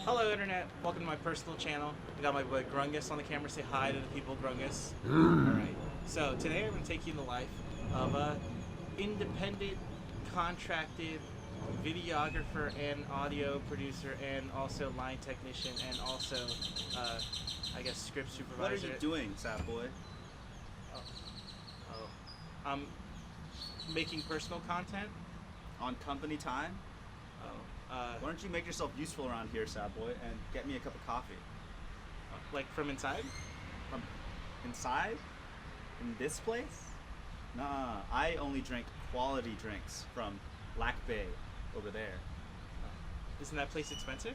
Hello, Internet. Welcome to my personal channel. I got my boy Grungus on the camera. Say hi to the people, Grungus. Alright. So, today I'm going to take you in the life of a independent, contracted videographer and audio producer and also line technician and also, I guess, script supervisor. What are you doing, Sad Boi? I'm making personal content. On company time? Why don't you make yourself useful around here, Sad Boi, and get me a cup of coffee? Like from inside? From inside? In this place? Nah, I only drink quality drinks from Lac Bay over there. Isn't that place expensive?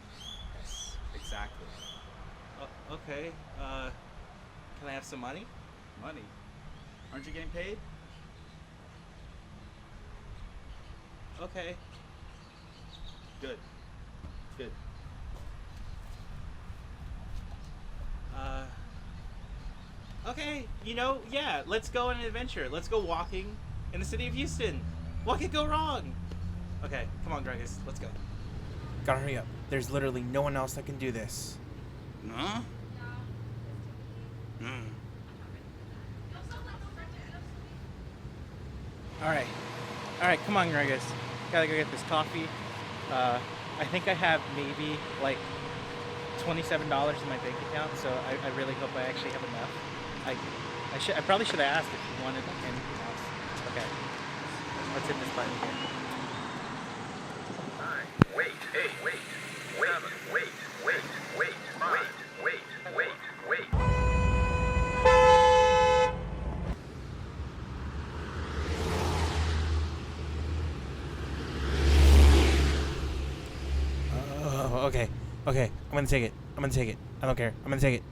Yes, exactly. Okay. Can I have some money? Money? Aren't you getting paid? Okay. Good. Good. Okay, yeah, let's go on an adventure. Let's go walking in the city of Houston. What could go wrong? Okay, come on, Gregus, let's go. Gotta hurry up. There's literally no one else that can do this. No? Alright, come on, Gregus. Gotta go get this coffee. I think I have maybe like $27 in my bank account, so I really hope I actually have enough. I probably should have asked if you wanted anything else. Okay, let's hit this button here. Wait. Okay, I'm gonna take it. I don't care. I'm gonna take it.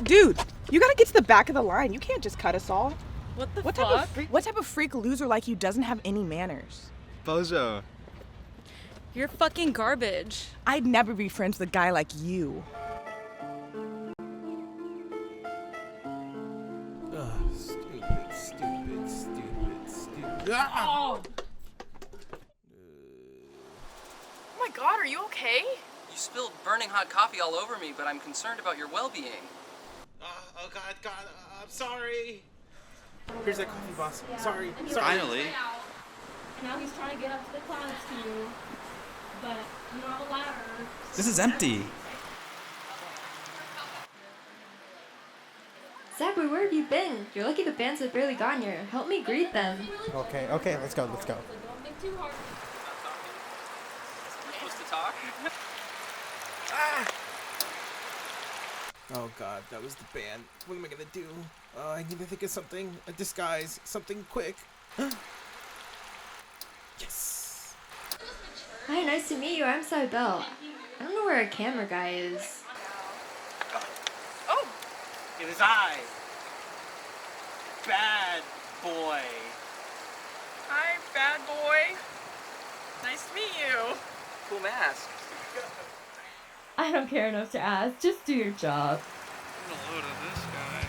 Dude, you gotta get to the back of the line. You can't just cut us all. What the fuck? What type of freak loser like you doesn't have any manners? Bozo. You're fucking garbage. I'd never be friends with a guy like you. Stupid. Oh! Oh my god, are you okay? You spilled burning hot coffee all over me, but I'm concerned about your well-being. Oh God, I'm sorry. Here's that coffee, boss. Sorry. Finally. Now he's trying to get up to the clouds to you, but you don't have a ladder. This is empty. Sad Boi, where have you been? You're lucky the bands have barely gotten here. Help me greet them. Okay, let's go. Don't think too hard. Supposed to talk? Oh god, that was the band. What am I gonna do? I need to think of something. A disguise. Something quick. Yes! Hi, nice to meet you. I'm Cybelle. I don't know where our camera guy is. Oh! It is I, Bad Boy. Hi, bad boy. Nice to meet you. Cool mask. I don't care enough to ask. Just do your job. Get a load of this guy.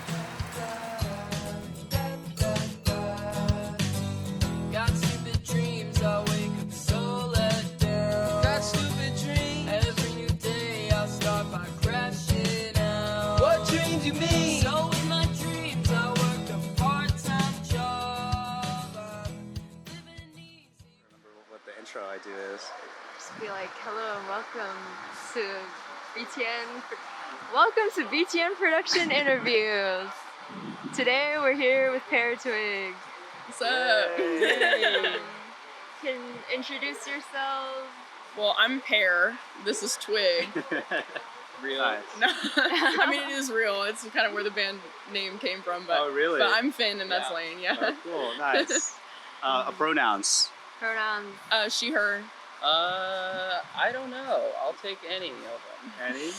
Got stupid dreams, I wake up so let down. Got stupid dreams, every new day I'll start by crashing out. What dreams you mean? So in my dreams I work a part-time job. Living easy. Remember what the intro I do is. Just be like, hello and welcome to BTN. Welcome to BTN production interviews. Today we're here with Peartwig. What's up? Can introduce yourselves. Well, I'm Pear. This is Twig. Real. No, I mean, it is real. It's kind of where the band name came from. But, Oh, really? But I'm Finn and that's Lane, yeah. Oh, cool, nice. Pronouns. Pronouns. She, her. I don't know. I'll take any of them. Any?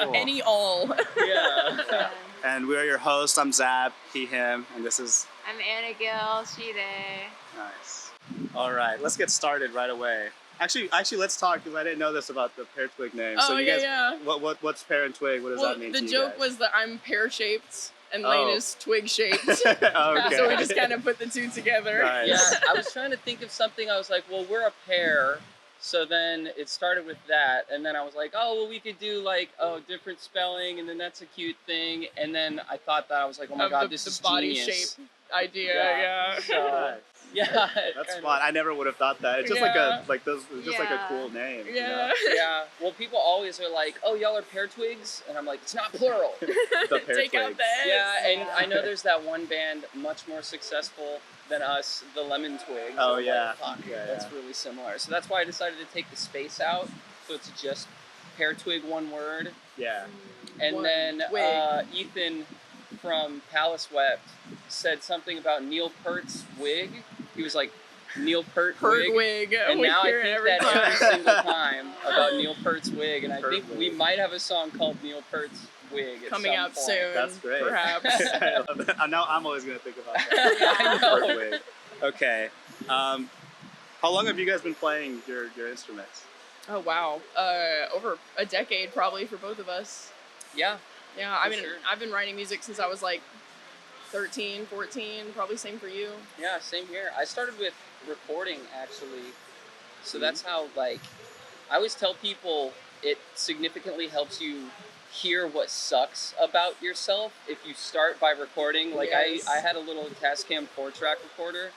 Cool. Any all. Yeah. And we're your hosts. I'm Zab, he, him, and this is I'm Anna Gill, she, they. nice. All right, let's get started right away. Actually, let's talk because I didn't know this about the Peartwig name. Oh, so you yeah, guys, yeah. what's pear and twig? What does Well, that mean? the to you joke guys? was that I'm pear-shaped and Oh. Lane is twig-shaped. Okay. So we just kind of put the two together. Nice. Yeah, I was trying to think of something. I was like, well, we're a pair. So then it started with that. And then I was like, oh, well, we could do like, different spelling. And then that's a cute thing. And then I thought that I was like, oh my Of God, the this is body genius. shape idea, Yeah. So, Nice. yeah. That's kind fun. I never would have thought that. It's just like Yeah. just like a Yeah. cool name. you Yeah. know? Yeah. Well, people always are like, oh, y'all are pear twigs? And I'm like, it's not plural. The pear Take out twigs. the S. Yeah, and Yeah. I know there's that one band much more successful than us, the Lemon Twigs. Oh, I'm yeah. like, fuck, Yeah, that's yeah. really similar. So that's why I decided to take the space out, so it's just pear twig, one word. Yeah. And One then twig. Ethan from Palace Wept said something about Neil Peart's wig. He was like, Neil Peart wig. Peartwig. And We now I hear it think every that time. every single time about Neil Peart's wig, and I think Peart we wig. might have a song called Neil Peart's wig at Coming some up point. soon. That's great. Perhaps. I love that. Now I'm always gonna think about that. I know. Peartwig. Okay. How long have you guys been playing your instruments? Oh, wow. Over a decade, probably, for both of us. Yeah. Yeah, I For mean, sure. I've been writing music since I was like 13, 14, probably same for you. Yeah, same here. I started with recording actually. So Mhm. that's how, like, I always tell people it significantly helps you hear what sucks about yourself if you start by recording. Like, Yes. I had a little Tascam 4-track recorder,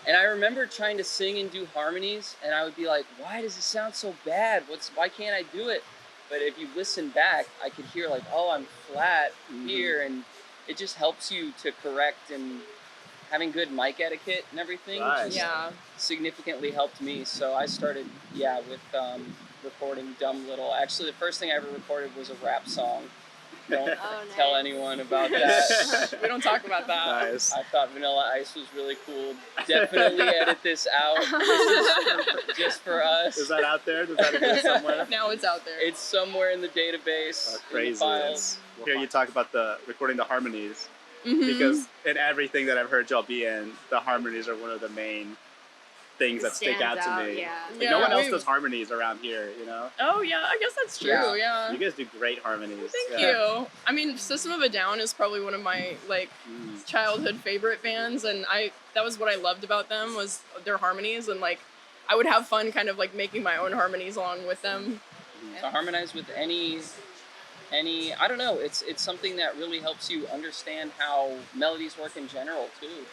and I remember trying to sing and do harmonies, and I would be like, why does it sound so bad? Why can't I do it? But if you listen back, I could hear like, oh, I'm flat Mhm. here, and it just helps you to correct, and having good mic etiquette and everything Nice. just Yeah. significantly helped me. So I started, with recording Dumb Little. Actually, the first thing I ever recorded was a rap song. Don't Oh, tell nice. anyone about that. We don't talk about that. Nice. I thought Vanilla Ice was really cool. Definitely edit this out. This is just for us. Is that out there? Does that exist somewhere? Now it's out there. It's somewhere in the database. Oh, in the crazy. files. Hear you talk about the recording the harmonies Mhm. because in everything that I've heard y'all be in, the harmonies are one of the main things that stick out Stands to out, me. yeah. Like, Yeah, no one else we- does harmonies around here, you know? Oh, yeah, I guess that's true, Yeah. yeah. You guys do great harmonies. Thank Yeah. you. I mean, System of a Down is probably one of my, like, Mm. childhood favorite bands, and that was what I loved about them, was their harmonies, and, like, I would have fun kind of, like, making my own harmonies along with them. To harmonize with any I don't know, it's something that really helps you understand how melodies work in general too,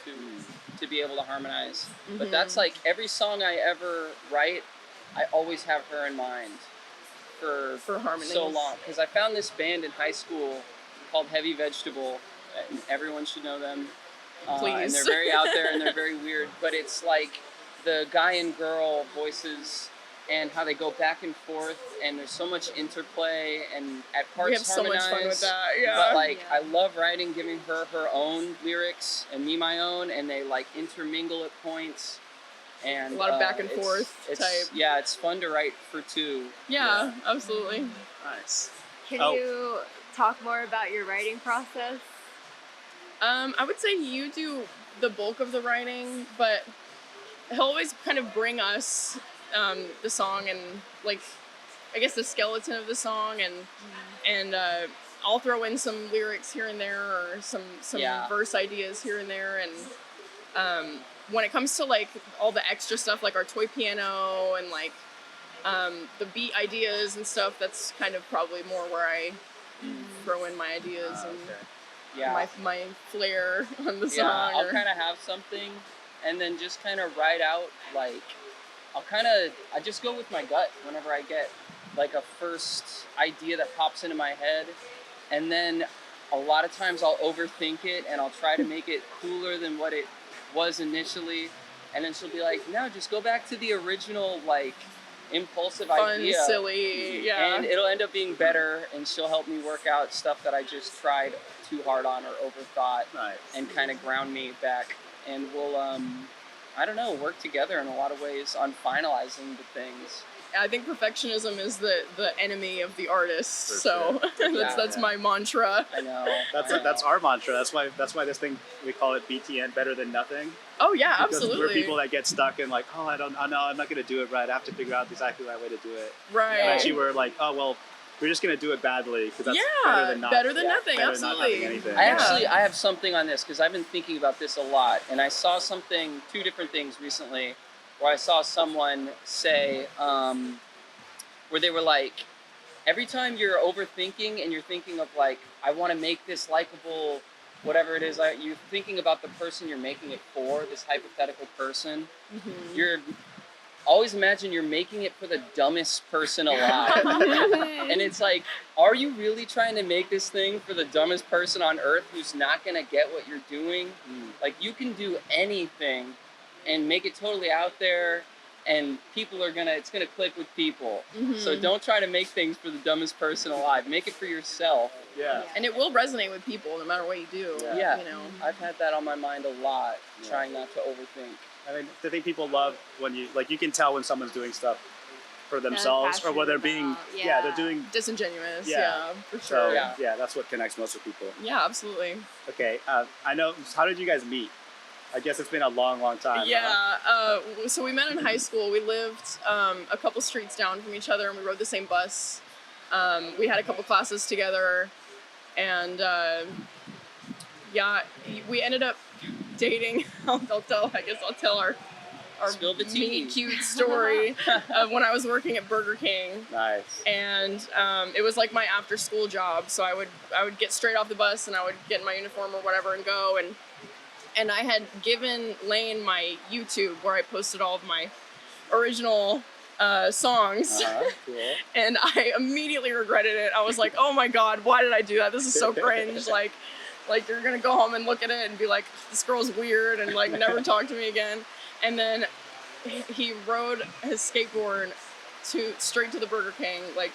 to be able to harmonize. But that's like every song I ever write, I always have her in mind for harmonies. so long, because I found this band in high school called Heavy Vegetable, and everyone should know them. And Please. they're very out there and they're very weird, but it's like the guy and girl voices and how they go back and forth, and there's so much interplay, and at parts We have so much fun with harmonize, that, yeah. But like, Yeah. I love writing, giving her her own lyrics and me my own, and they like intermingle at points. And A lot of back and it's- forth it's, type. Yeah, it's fun to write for two. Yeah, absolutely. Nice. Can Oh. you talk more about your writing process? I would say you do the bulk of the writing, but he'll always kind of bring us the song and, like, I guess the skeleton of the song, and I'll throw in some lyrics here and there, or some Yeah. verse ideas here and there, and when it comes to, like, all the extra stuff, like our toy piano and, like, the beat ideas and stuff, that's kind of probably more where I throw in my ideas and Okay. Yeah. my flair on the Yeah, song. I'll or- kind of have something, and then just kind of write out, like, I just go with my gut whenever I get, like, a first idea that pops into my head, and then a lot of times I'll overthink it, and I'll try to make it cooler than what it was initially, and then she'll be like, no, just go back to the original, like, impulsive fun, idea. silly, yeah. And it'll end up being better, and she'll help me work out stuff that I just tried too hard on or overthought, Nice. and kind of ground me back. And we'll, I don't know, work together in a lot of ways on finalizing the things. I think perfectionism is the enemy of the artist. For So sure. that's my mantra. I know. That's our mantra. That's why this thing, we call it BTN, better than nothing. Oh yeah, Because absolutely. we're people that get stuck in like, oh, I know I'm not gonna do it right. I have to figure out exactly the right way to do it. Right. And actually, we're like, oh well, we're just gonna do it badly because that's better than not. better than nothing. Better than not having Absolutely. anything. I have something on this because I've been thinking about this a lot, and I saw two different things recently, where I saw someone say, where they were like, every time you're overthinking and you're thinking of like, I want to make this likable, whatever it is, you're thinking about the person you're making it for, this hypothetical person. Mm-hmm. You're always imagine you're making it for the dumbest person alive. And it's like, are you really trying to make this thing for the dumbest person on earth who's not going to get what you're doing? Like, you can do anything and make it totally out there, and it's gonna click with people. So don't try to make things for the dumbest person alive. Make it for yourself. Yeah. And it will resonate with people no matter what you do. Yeah. You know. I've had that on my mind a lot, trying not to overthink. I mean, I think people love when you can tell when someone's doing stuff for themselves or whether they're being they're doing disingenuous. Yeah. Yeah, for so sure. yeah, that's what connects most with people. Yeah, absolutely. Okay, I know. How did you guys meet? I guess it's been a long time. Yeah, so we met in high school. We lived a couple streets down from each other, and we rode the same bus. We had a couple classes together, and we ended up dating. I'll tell our Spill the tea. meet cute story of when I was working at Burger King. Nice. And it was like my after school job, so I would get straight off the bus and I would get in my uniform or whatever and go, and I had given Lane my YouTube where I posted all of my original songs. Cool. And I immediately regretted it. I was like, oh my God, why did I do that? This is so cringe. Like you're gonna go home and look at it and be like, this girl's weird, and like never talk to me again. And then he rode his skateboard straight to the Burger King like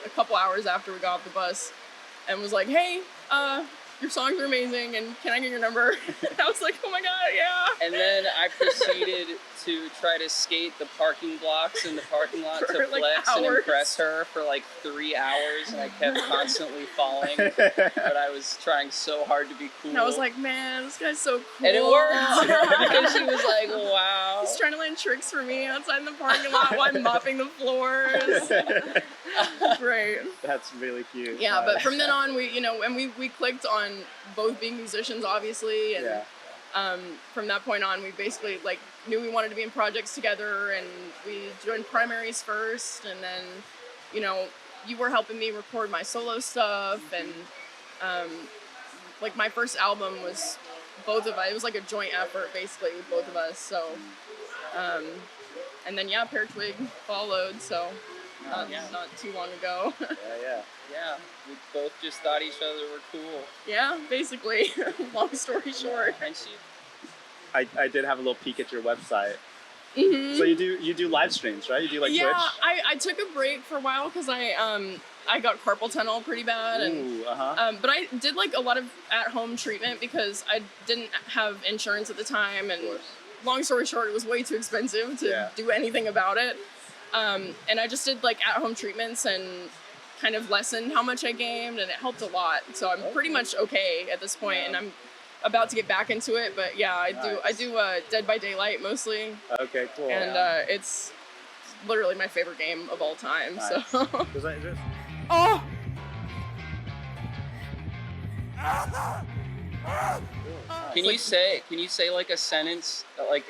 a couple hours after we got off the bus and was like, hey, your songs are amazing, and can I get your number? And I was like, oh my God, yeah. And then I proceeded to try to skate the parking blocks in the parking lot For, to like, flex and hours. impress her for like 3 hours, and I kept constantly falling. But I was trying so hard to be cool. And I was like, man, this guy's so cool. And it worked! Because she was like, wow. He's trying to land tricks for me outside in the parking lot while I'm mopping the floors. Great. That's really cute. Yeah, but from then on, we clicked on both being musicians, obviously, and from that point on, we basically like knew we wanted to be in projects together, and we joined primaries first, and then, you were helping me record my solo stuff, and like my first album was both of us. It was like a joint effort, basically, with both of us. So, and then Peartwig followed. So. Not too long ago. Yeah, we both just thought each other were cool. Yeah, basically. Long story short. And I did have a little peek at your website. Mm-hmm. So you do live streams, right? You do like Twitch? I took a break for a while because I got carpal tunnel pretty bad, and but I did like a lot of at-home treatment because I didn't have insurance at the time, and long story short, it was way too expensive to do anything about it. And I just did like at-home treatments and kind of lessened how much I gamed, and it helped a lot. So I'm pretty much okay at this point, and I'm about to get back into it. But yeah, I do Dead by Daylight mostly. Okay, cool. And it's literally my favorite game of all time. Nice. So. Oh. Can you say like a sentence, like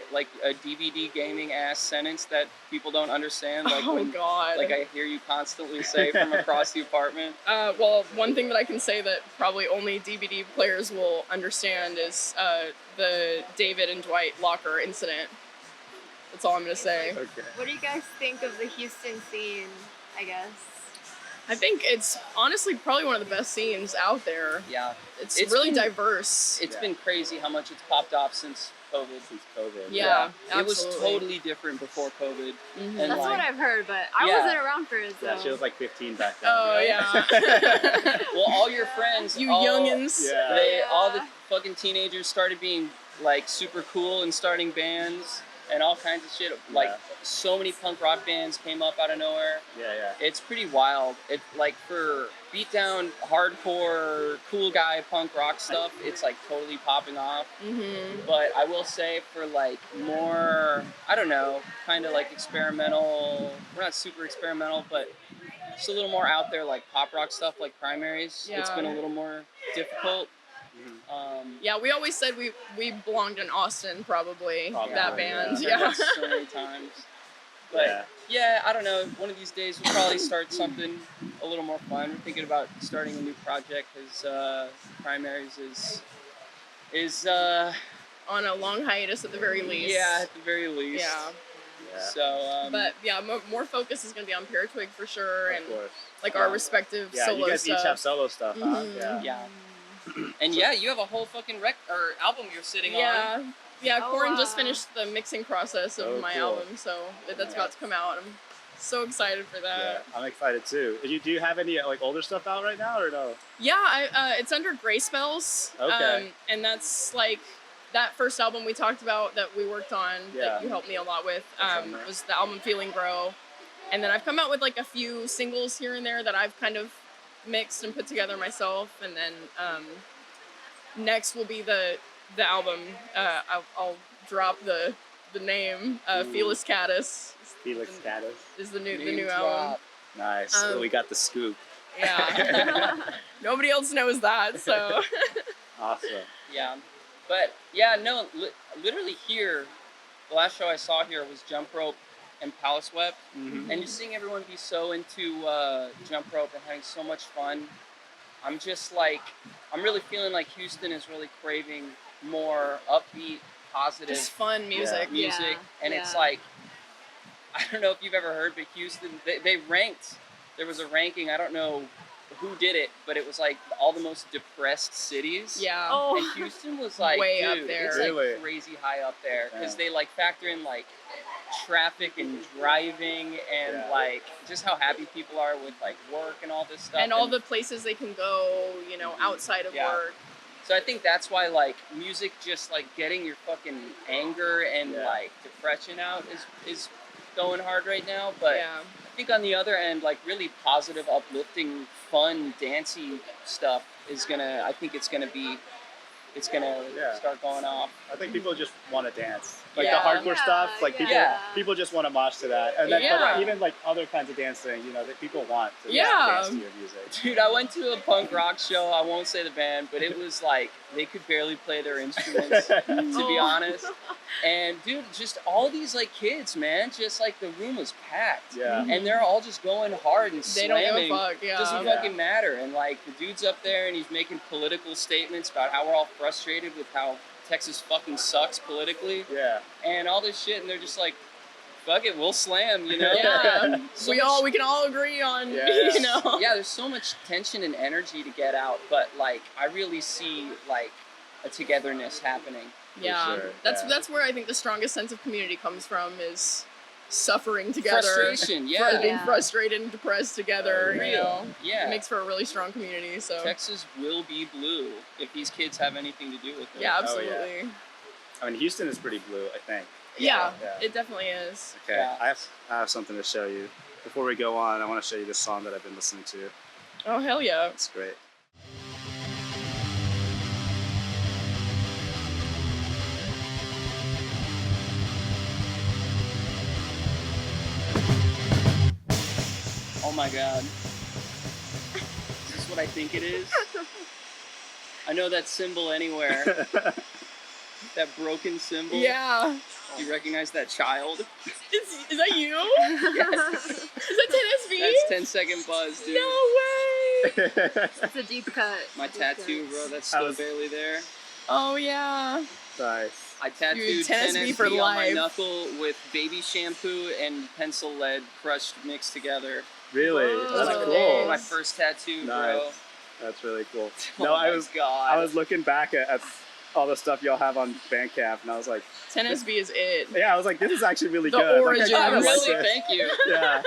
a DVD gaming ass sentence that people don't understand? Like God. Like I hear you constantly say from across the apartment. Well, one thing that I can say that probably only DVD players will understand is the David and Dwight locker incident. That's all I'm gonna say. Okay. What do you guys think of the Houston scene, I guess? I think it's honestly probably one of the best scenes out there. Yeah. It's really diverse. It's been crazy how much it's popped off since COVID. Yeah, it was totally different before COVID. Mm-hmm. And That's what I've heard, but I wasn't around for it, so. Yeah, she was like 15 back then. Oh, yeah. Well, all your friends, you youngins. All the fucking teenagers started being like super cool and starting bands. and all kinds of shit. Like Yeah. so many punk rock bands came up out of nowhere. Yeah. It's pretty wild. It like for beatdown, hardcore, cool guy punk rock stuff, it's like totally popping off. Mm-hmm. But I will say for like more, I don't know, kind of like experimental. We're not super experimental, but just a little more out there, like pop rock stuff, like Primaries. It's Yeah. been a little more difficult. Yeah, we always said we belonged in Austin, probably, that band. Yeah. Yeah. So many times. But yeah, I don't know. One of these days we'll probably start something a little more fun. We're thinking about starting a new project because Primaries is on a long hiatus at the very least. Yeah, at the very least. Yeah. So. But yeah, more focus is gonna be on Peartwig for sure, and course. like our respective Yeah, solo you guys stuff. each have solo stuff, huh? Mhm. Yeah. And yeah, you have a whole fucking album you're sitting on. Yeah, Oh, Corin wow. just finished the mixing process of Oh, my cool. album, so that's about to come out. I'm so excited for Yeah, that. I'm excited too. Do you have any like older stuff out right now or no? Yeah, it's under Gray Spells. Okay. And that's like that first album we talked about that we worked on Yeah. that you helped me a lot with That's on there. was the album Feeling Grow. And then I've come out with like a few singles here and there that I've kind of mixed and put together myself. And then next will be the album. I'll drop the name. Felis Caddis Felix Caddis is the new Name album. drop. Nice. So we got the scoop. Yeah. Nobody else knows that, so. Awesome. Yeah. But yeah, no, literally here, the last show I saw here was Jump Rope and Palace Web. Mhm. And just seeing everyone be so into Jump Rope and having so much fun, I'm just like, I'm really feeling like Houston is really craving more upbeat, positive Just fun music. music. Yeah. And it's Yeah. like, I don't know if you've ever heard, but Houston, they ranked, there was a ranking, I don't know who did it, but it was like all the most depressed cities. Yeah. Oh. And Houston was like, Way up dude, there. it's Really? like crazy high up there because Yeah. they like factor in like traffic and driving and Yeah. like just how happy people are with like work and all this stuff. And all the places they can go, outside of Yeah. work. So I think that's why like music, just like getting your fucking anger and Yeah. like depression out is going hard right now. But Yeah. I think on the other end, like really positive, uplifting, fun, dancey stuff is gonna. I think it's gonna Yeah. start going off. I think people just want to dance. Like Yeah. the hardcore Yeah, stuff, like yeah. people just want to mosh to that. And then Yeah. but even like other kinds of dancing, that people want to Yeah. dance to your music. Dude, I went to a punk rock show. I won't say the band, but it was like they could barely play their instruments, to be Oh. honest. And dude, just all these like kids, man, just like the room was packed. Yeah. And they're all just going hard and They don't slamming. give a fuck, yeah. Doesn't Yeah. fucking matter. And like the dude's up there and he's making political statements about how we're all frustrated with how Texas fucking sucks politically Yeah. and all this shit. And they're just like, fuck it, we'll slam, Yeah. So we can all agree on, Yeah, yeah. Yeah, there's so much tension and energy to get out, but like I really see like a togetherness happening. Yeah. sure, That's yeah. that's where I think the strongest sense of community comes from is suffering together. Frustration, yeah. Being Yeah. frustrated and depressed together, Real. Yeah. It makes for a really strong community, so. Texas will be blue if these kids have anything to do with it. Yeah, Oh, absolutely. I mean, Houston is pretty blue, I think. Yeah, Yeah. it definitely is. Okay, Yeah. I have something to show you. Before we go on, I want to show you this song that I've been listening to. Oh, hell yeah. It's great. Oh my god. Is this what I think it is? I know that symbol anywhere. That broken symbol. Yeah. Do you recognize that child? Is that you? Yes. Is that 10SB? That's 10-second buzz, dude. No way! It's a deep cut. My Deep tattoo, cut. bro, that's I still was- barely there. Oh, yeah. Nice. I tattooed Dude, 10SB 10SB for on my life. knuckle with baby shampoo and pencil lead crushed mixed together. Really? Whoa. That's Oh, cool. days. My first tattoo, bro. Nice. That's really cool. Oh No, I my was God. looking back at all the stuff y'all have on Bandcamp, and I was like, 10SB is it. yeah, I was like, this is actually really The good. origins. Like, I kinda like Really? this. Thank you. Yeah.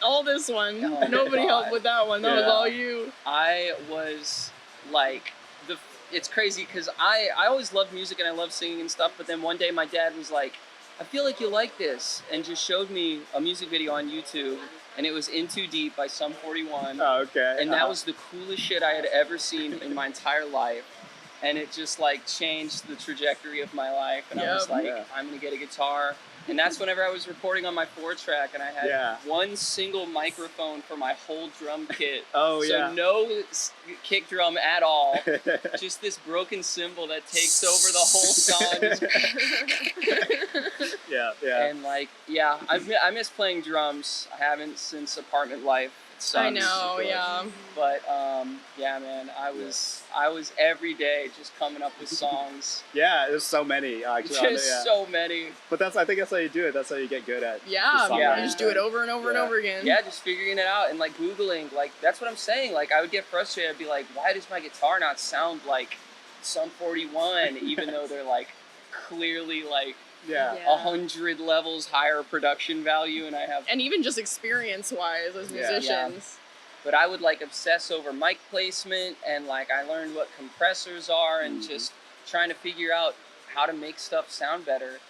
all this one. Oh my Nobody God. helped with that one. That was Yeah. all you. I was like, it's crazy because I always loved music and I love singing and stuff, but then one day my dad was like, I feel like you like this, and just showed me a music video on YouTube, and it was In Too Deep by Sum 41. Oh, okay. And that was the coolest shit I had ever seen in my entire life. And it just like changed the trajectory of my life. And I was like, I'm gonna get a guitar. And that's whenever I was recording on my 4-track, and I had one single microphone for my whole drum kit. Oh, so no kick drum at all. Just this broken cymbal that takes over the whole song. And like, I miss playing drums. I haven't since Apartment Life. I know, But yeah, man, I was every day just coming up with songs. Yeah, there's so many actually. Just so many. But I think that's how you do it. That's how you get good at. You just do it over and over and over again. Yeah, just figuring it out and like Googling. Like that's what I'm saying. Like I would get frustrated. I'd be like, why does my guitar not sound like Sum 41, even though they're like clearly like 100 levels higher production value, and I have, and even just experience-wise as musicians. But I would like obsess over mic placement, and like I learned what compressors are, and just trying to figure out how to make stuff sound better.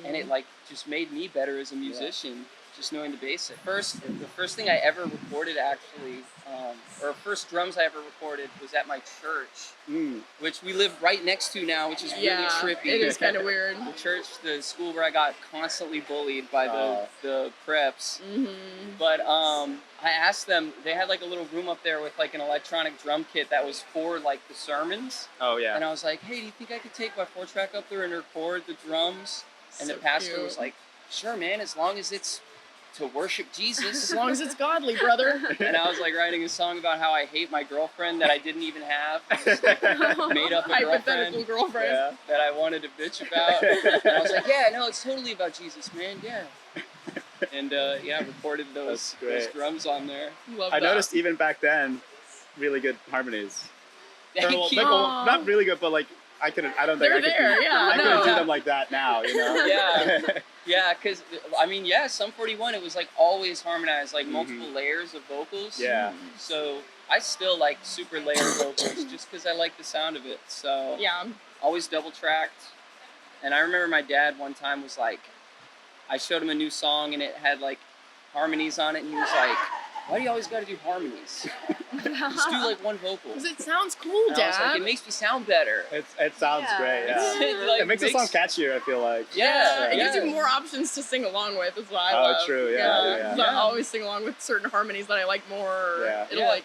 And it like just made me better as a musician, just knowing the basics. The first thing I ever recorded actually, or first drums I ever recorded was at my church, which we live right next to now, which is really trippy. It is kind of weird. The church, the school where I got constantly bullied by the preps. But I asked them, they had like a little room up there with like an electronic drum kit that was for like the sermons. Oh yeah. And I was like, hey, do you think I could take my 4-track up there and record the drums? And the pastor was like, sure, man, as long as it's to worship Jesus. As long as it's godly, brother. And I was like writing a song about how I hate my girlfriend that I didn't even have. Just, like, made up a hypothetical girlfriend that I wanted to bitch about. And I was like, yeah, no, it's totally about Jesus, man, yeah. And recorded those drums on there. I noticed even back then, really good harmonies. Thank you. Not really good, but like I couldn't do them like that now, you know? Yeah, because, I mean, Sum 41, it was, like, always harmonized, like, multiple layers of vocals. Yeah. So, I still like super layered vocals just because I like the sound of it. So, always double-tracked. And I remember my dad one time was like, I showed him a new song, and it had, like, harmonies on it, and he was like, why do you always gotta do harmonies? Just do like one vocal. Because it sounds cool, and Dad. I was like, it makes me sound better. It sounds great, Like, it makes the song catchier, I feel like. It gives you more options to sing along with, is what I love. Oh, true, I always sing along with certain harmonies that I like more. It'll like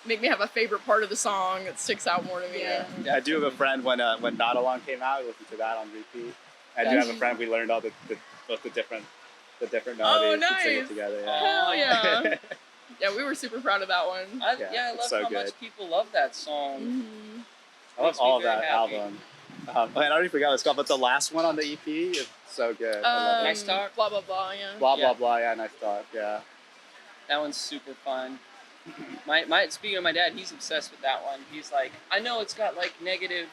make me have a favorite part of the song that sticks out more to me. Yeah, I do have a friend when Not Along came out, I listened to that on repeat. I do have a friend, we learned all the different melodies and sing it together. Hell yeah. Yeah, we were super proud of that one. I love how much people love that song. I love all of that album. I already forgot what it's called, but the last one on the EP is so good. Nice Talk? Blah, blah, blah, yeah. Blah, blah, blah, Nice Talk, yeah. That one's super fun. Speaking of my dad, he's obsessed with that one. He's like, I know it's got like negative,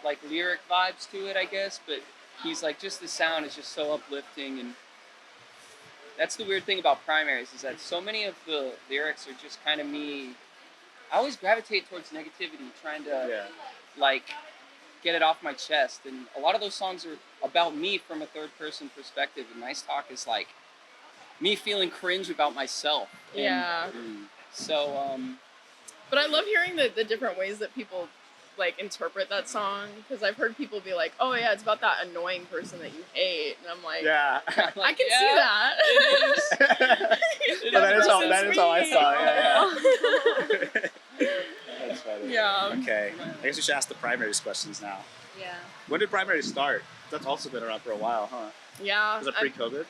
like lyric vibes to it, I guess, but he's like, just the sound is just so uplifting. And that's the weird thing about Primaries, is that so many of the lyrics are just kind of me. I always gravitate towards negativity, trying to like get it off my chest. And a lot of those songs are about me from a third person perspective. And Nice Talk is like me feeling cringe about myself. So, but I love hearing the different ways that people like interpret that song, because I've heard people be like, oh yeah, it's about that annoying person that you hate, and I'm like, I can see that. It is. That is how I saw it. That's funny. Yeah. Okay, I guess we should ask the Primaries questions now. Yeah. When did Primaries start? That's also been around for a while, huh? Yeah. Was it pre-COVID?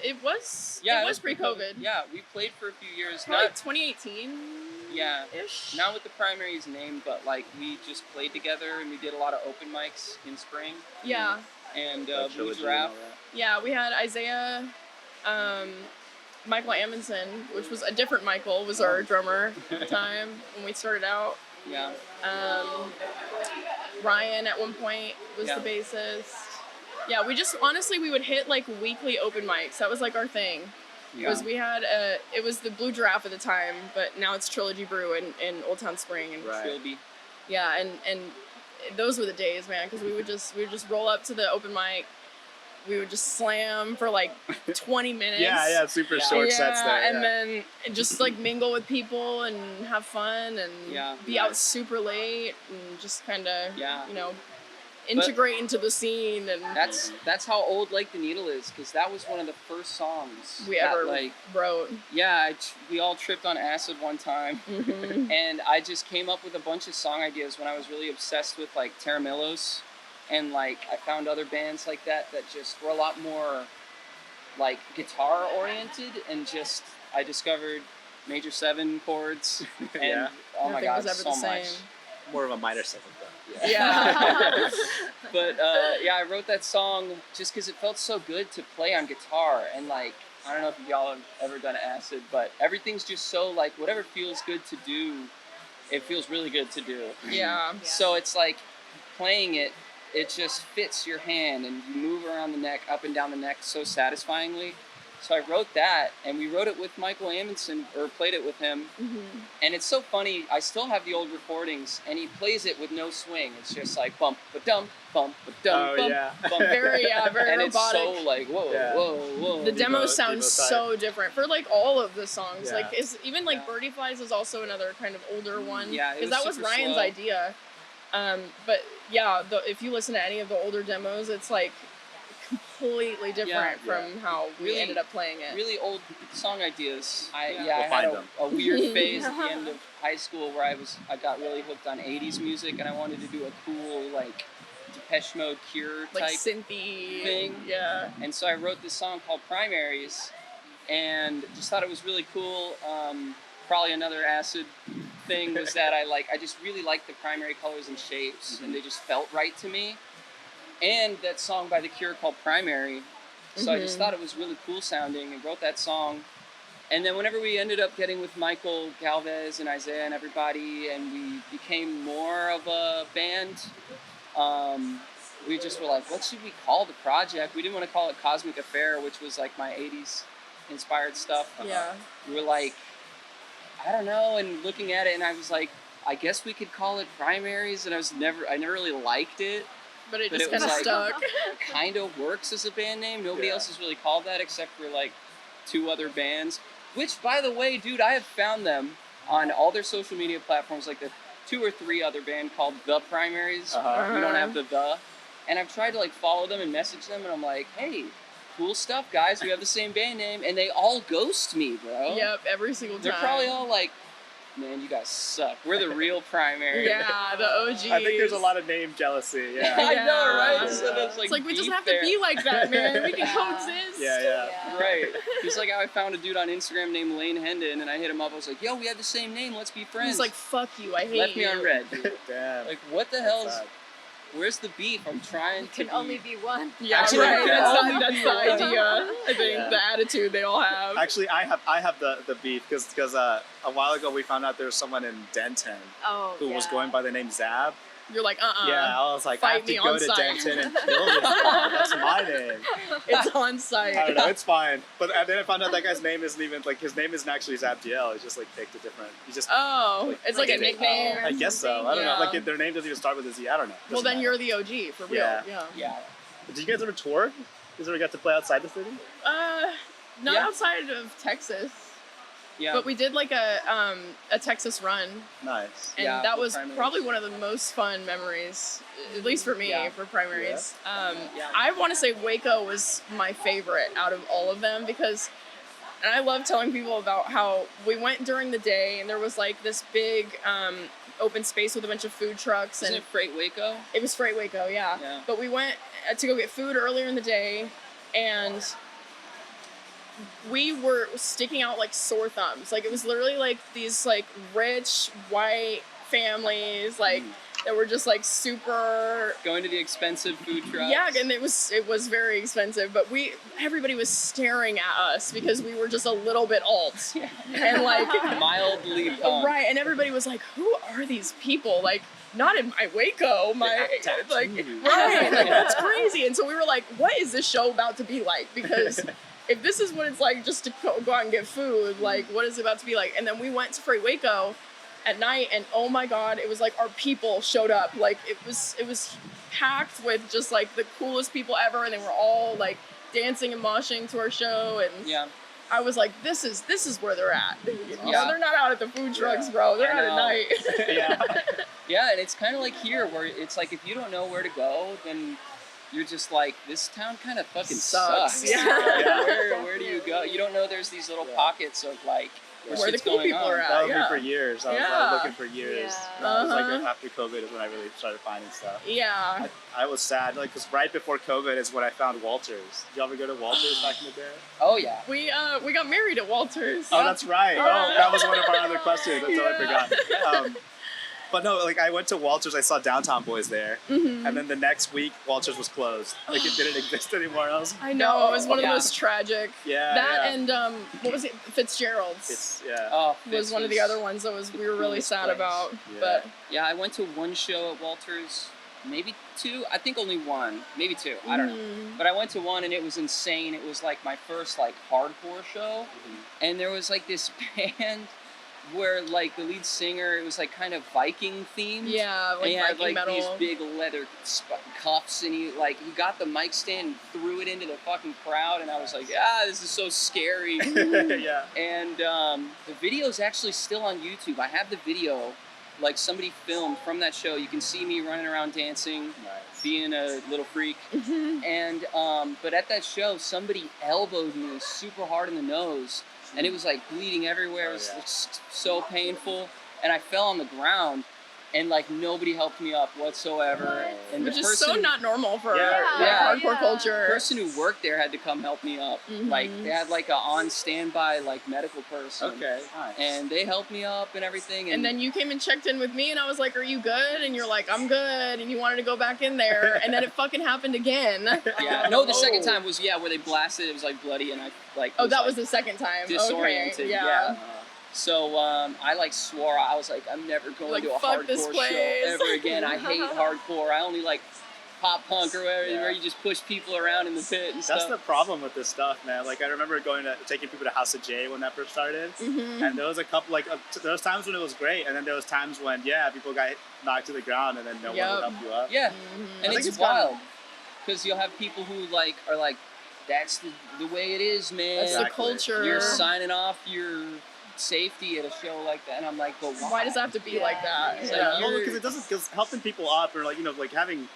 It was. Yeah, it was pre-COVID. Yeah, we played for a few years. Probably 2018. Yeah. Ish. Not with the Primaries name, but like we just played together and we did a lot of open mics in spring. Yeah. And Blue Giraffe. Yeah, we had Isaiah, Michael Amundsen, which was a different Michael, was our drummer at the time when we started out. Yeah. Ryan at one point was the bassist. Yeah, we just, honestly, we would hit like weekly open mics. That was like our thing. Because we had it was the Blue Giraffe at the time, but now it's Trilogy Brew in Old Town Spring. And Trilby. Yeah, and those were the days, man, because we would just roll up to the open mic. We would just slam for like 20 minutes. Yeah, super short sets there. And then just like mingle with people and have fun and be out super late and just kind of, you know, integrate into the scene. And that's how old Like the Needle is, because that was one of the first songs we ever wrote. Yeah, we all tripped on acid one time, and I just came up with a bunch of song ideas when I was really obsessed with like Terramillos. And like I found other bands like that just were a lot more like guitar oriented, and just I discovered major 7 chords and oh my god, so much. More of a minor 7 though. Yeah. But I wrote that song just because it felt so good to play on guitar, and like I don't know if y'all have ever done acid, but everything's just so like whatever feels good to do, it feels really good to do. Yeah. So it's like playing it. It just fits your hand, and you move around the neck, up and down the neck so satisfyingly. So I wrote that, and we wrote it with Michael Amundsen, or played it with him. And it's so funny, I still have the old recordings, and he plays it with no swing. It's just like bump, ba-dum, bump, ba-dum, bump. Very and robotic. It's so like, whoa, whoa. The demo sounds so different for like all of the songs. Like even like Birdie Flies is also another kind of older one. Yeah, because that was Ryan's idea. But yeah, if you listen to any of the older demos, it's like completely different from how we ended up playing it. Really old song ideas. I had a weird phase at the end of high school where I got really hooked on 80s music, and I wanted to do a cool like Depeche Mode Cure like type synthy thing. Yeah. And so I wrote this song called Primaries, and just thought it was really cool. Probably another acid thing was that I just really liked the primary colors and shapes, and they just felt right to me. And that song by The Cure called Primary. So I just thought it was really cool sounding and wrote that song. And then whenever we ended up getting with Michael Galvez and Isaiah and everybody, and we became more of a band, we just were like, what should we call the project? We didn't want to call it Cosmic Affair, which was like my 80s inspired stuff. Yeah. We were like, I don't know, and looking at it, and I was like, I guess we could call it Primaries, and I never really liked it. But it just kind of stuck. Kind of works as a band name. Nobody else has really called that except for like 2 other bands. Which, by the way, dude, I have found them on all their social media platforms, like the 2 or 3 other band called The Primaries. We don't have the. And I've tried to like follow them and message them, and I'm like, hey, cool stuff, guys. We have the same band name, and they all ghost me, bro. Yep, every single time. They're probably all like, man, you guys suck. We're the real Primary. Yeah, the OGs. I think there's a lot of name jealousy. Yeah. I know, right? So there's it's like we just have to be like that, man. We can coexist. Yeah. Right. Just like how I found a dude on Instagram named Lane Hendon, and I hit him up. I was like, yo, we have the same name. Let's be friends. He's like, fuck you. I hate you. Left me on red. Damn. Like, what the hell's... Where's the beef? I'm trying to can only be one. Yeah, actually, right. That's the idea. I think the attitude they all have. Actually, I have the beef because a while ago we found out there was someone in Denton who was going by the name Zab. You're like, Yeah, I was like, I have to go to Denton and kill this guy. That's my name. It's on site. I don't know, it's fine. But then I found out that guy's name isn't even, like, his name isn't actually Zabdiel. He's just, like, picked a different, he just... it's like a nickname. I guess so. I don't know. Like, their name doesn't even start with a Z. I don't know. Well, then you're the OG, for real. Yeah. Did you guys ever tour? You guys ever got to play outside the city? Not outside of Texas. Yeah. But we did like a Texas run. Nice. And that was probably one of the most fun memories, at least for me, for Primaries. I want to say Waco was my favorite out of all of them because, and I love telling people about how we went during the day and there was like this big open space with a bunch of food trucks. Isn't it Freight Waco? It was Freight Waco, yeah. But we went to go get food earlier in the day, and we were sticking out like sore thumbs. Like, it was literally like these like rich white families like that were just like super going to the expensive food trucks. Yeah, and it was very expensive, but everybody was staring at us because we were just a little bit alt and like mildly pumped. Right, and everybody was like, who are these people? Like, not in my Waco, right, like that's crazy. And so we were like, what is this show about to be like? Because if this is what it's like just to go out and get food, like, what is it about to be like? And then we went to Freight Waco, at night, and oh my god, it was like our people showed up. Like it was packed with just like the coolest people ever, and they were all like dancing and moshing to our show, and Yeah. I was like, this is where they're at. You know, Yeah. they're not out at the food trucks, bro. They're out at night. Yeah. Yeah, and it's kind of like here, where it's like if you don't know where to go, then you're just like, this town kind of fucking sucks. Yeah. Where do you go? You don't know there's these little pockets of like Where the shit's cool going people on. are at. That was Yeah. me for years. I was Yeah. looking for years. Yeah. That was Uh-huh. like after COVID is when I really started finding stuff. Yeah. I was sad, like, because right before COVID is when I found Walters. Did you ever go to Walters back in the day? Oh yeah. We got married at Walters. Oh, that's right. Yeah. Oh, that was one of our other questions. That's what I Yeah. forgot. But no, like I went to Walters. I saw Downtown Boys there, Mhm. and then the next week Walters was closed. Like it didn't exist anymore. I was I know, it was one of the Yeah. most tragic. Yeah, That yeah. and what was it? Fitzgerald's It's yeah. Oh, was this one of the other ones that we were really coolest sad place. about. Yeah. But Yeah, I went to one show at Walters, maybe two. I think only one, maybe two. I don't know. Mhm. But I went to one and it was insane. It was like my first like hardcore show, and there was like this band where like the lead singer, it was like kind of Viking themed. yeah, And like he had Viking like metal. these big leather cuffs, and he got the mic stand and threw it into the fucking crowd, and I was like, this is so scary. Yeah. And the video is actually still on YouTube. I have the video, like somebody filmed from that show. You can see me running around dancing, Nice. being a little freak. Mhm. And but at that show, somebody elbowed me super hard in the nose, and it was like bleeding everywhere. It was so painful, and I fell on the ground, and like nobody helped me up whatsoever. And Which the is so person, not normal for Yeah, like, yeah. hardcore the culture. person who worked there had to come help me up. Like Mhm. they had like a on standby like medical person. Okay. Nice. And they helped me up and everything. And then you came and checked in with me, and I was like, "Are you good?" And you're like, "I'm good." And you wanted to go back in there, and then it fucking happened again. yeah, no, the second Oh. time was where they blasted. It was like bloody, and I like. Oh, that like, was the second time. disoriented. Okay, Yeah. So I like swore. I was like, I'm never going Like, to a fuck this hardcore place. show ever again. I hate hardcore. I only like pop punk or whatever, Yeah. where you just push people around in the pit and That's stuff. the problem with this stuff, man. Like I remember taking people to House of J when that first started, Mhm. and there was a couple there was times when it was great, and then there was times when people got knocked to the ground, and then no one Yep. would help you up. Yeah, Mhm. I and think it's it's gotten- wild because you'll have people who like are like, that's the way it is, man. That's the Exactly. culture. You're signing off your safety at a show like that, and I'm like, but Why does it have to be like that? It's Yeah. like, Well, because it doesn't, because helping people up or like having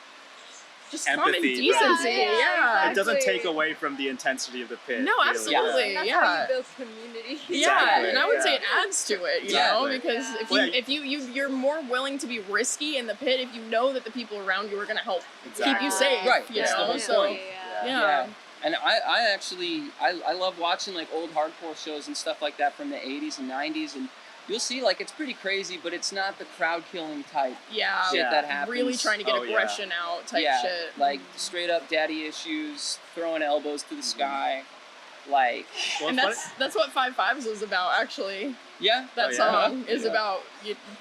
Just common empathy, decency. right? Yeah. it doesn't take away from the intensity of the pit. No, really. absolutely. That's Yeah. how you build community. Yeah, Exactly, and I would say yeah. it adds to it, you know, Exactly. because Yeah. if you Well, yeah. if you're more willing to be risky in the pit if you know that the people around you are going to help keep Exactly. you safe, Right, you that's the know. whole So point. yeah. Yeah. And I actually love watching like old hardcore shows and stuff like that from the 80s and 90s, and you'll see like it's pretty crazy, but it's not the crowd killing type Yeah, shit that happens. really trying to get Oh, yeah. aggression out type yeah, shit. like straight up daddy issues, throwing elbows to the sky, like Well, and it's funny- that's what 5-5s is about actually. yeah, That Oh, yeah? song is Yeah. about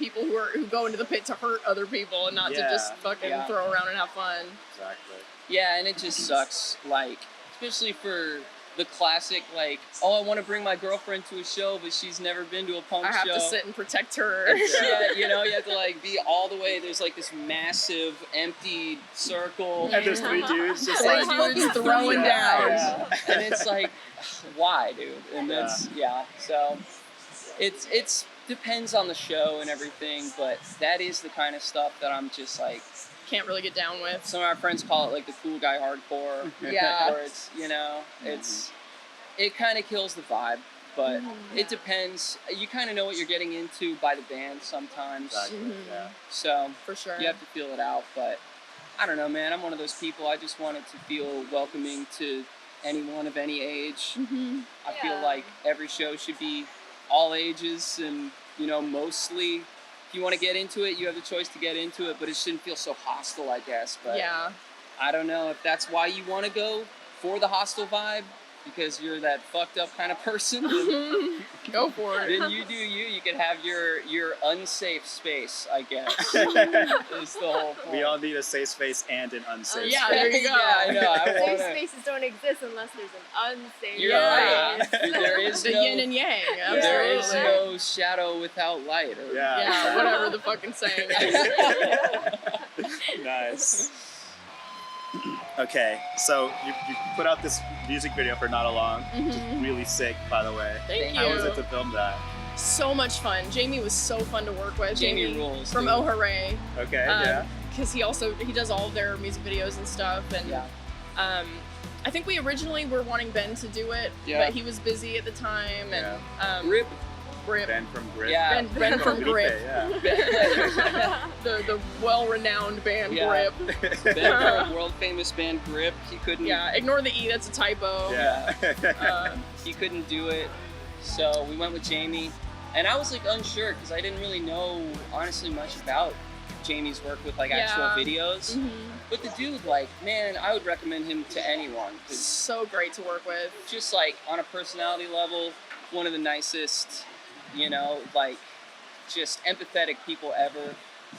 people who go into the pit to hurt other people and not to Yeah. just fucking Yeah. throw around and have fun. Exactly. yeah, and it just sucks, like especially for the classic like, oh, I want to bring my girlfriend to a show, but she's never been to a punk I have show. to sit and protect her. Yeah, you know, you have to like be all the way. There's like this massive empty circle. And there's three dudes just Three like dudes throwing down. Yeah. And it's like, why, dude? And that's so it's depends on the show and everything, but that is the kind of stuff that I'm just like, Can't really get down with. some of our friends call it like the cool guy hardcore. Yeah. Where it's, it kind of kills the vibe, but it depends. You kind of know what you're getting into by the band sometimes. Exactly. Mhm. Yeah. So For sure. you have to feel it out, but I don't know, man. I'm one of those people. I just want it to feel welcoming to anyone of any age. Mhm. I feel Yeah. like every show should be all ages, and mostly if you want to get into it, you have the choice to get into it, but it shouldn't feel so hostile, I guess. But Yeah. I don't know if that's why you want to go for the hostile vibe. because you're that fucked up kind of person, Go for it. then you do you. You can have your unsafe space, I guess. Is the whole point. We all need a safe space and an unsafe Yeah, space. there you go. Yeah, I know. I Safe wanna. spaces don't exist unless there's an unsafe You're Yeah. space. There is The no. yin and yang. There is Absolutely. no shadow without light. Or, Yeah. Yeah, whatever the fucking saying is. Nice. Okay, so you put out this music video for Not Along, which is really sick, by the way. Thank How you. was it to film that? So much fun. Jamie was so fun to work with. Jamie rules, from dude. Oh Hooray. Okay, yeah. Because he does all of their music videos and stuff. And Yeah. I think we originally were wanting Ben to do it, Yeah. but he was busy at the time. And Rip. Grip. Ben from Grip. Yeah. Ben from Grip. Yeah. the well-renowned band Yeah. Grip. Ben from world famous band Grip. He couldn't. Yeah, ignore the E, that's a typo. Yeah. He couldn't do it, so we went with Jamie. And I was like unsure because I didn't really know honestly much about Jamie's work with like actual Yeah. videos. But the dude, like, man, I would recommend him to anyone. 'Cause So great to work with. just like on a personality level, one of the nicest, you know, like just empathetic people ever.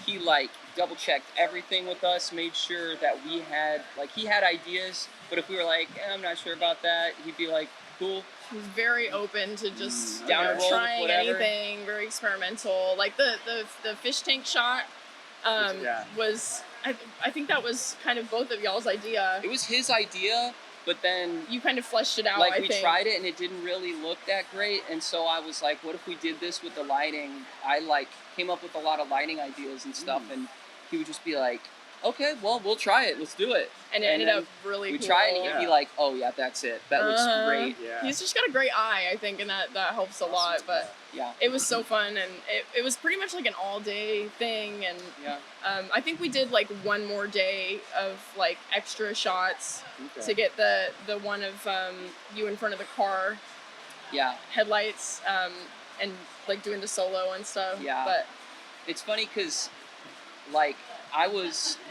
He like double checked everything with us, made sure that we had like he had ideas, but if we were like, I'm not sure about that, he'd be like, cool. He was very open to just Down to roll with trying whatever. anything, very experimental. Like the fish tank shot was I think that was kind of both of y'all's idea. It was his idea, but then You kind of fleshed it out, like I we think. tried it and it didn't really look that great, and so I was like, what if we did this with the lighting? I like came up with a lot of lighting ideas and stuff, and he would just be like, okay, well, we'll try it, let's do it. And it ended then up really we cool. try it and he'd be like, oh yeah, that's it, that looks great. Yeah. He's just got a great eye, I think, and that helps a lot. But Yeah. it was so fun, and it was pretty much like an all-day thing. And Yeah. I think we did like one more day of like extra shots Okay. to get the one of you in front of the car Yeah. headlights and like doing the solo and stuff. Yeah. But It's funny because, like,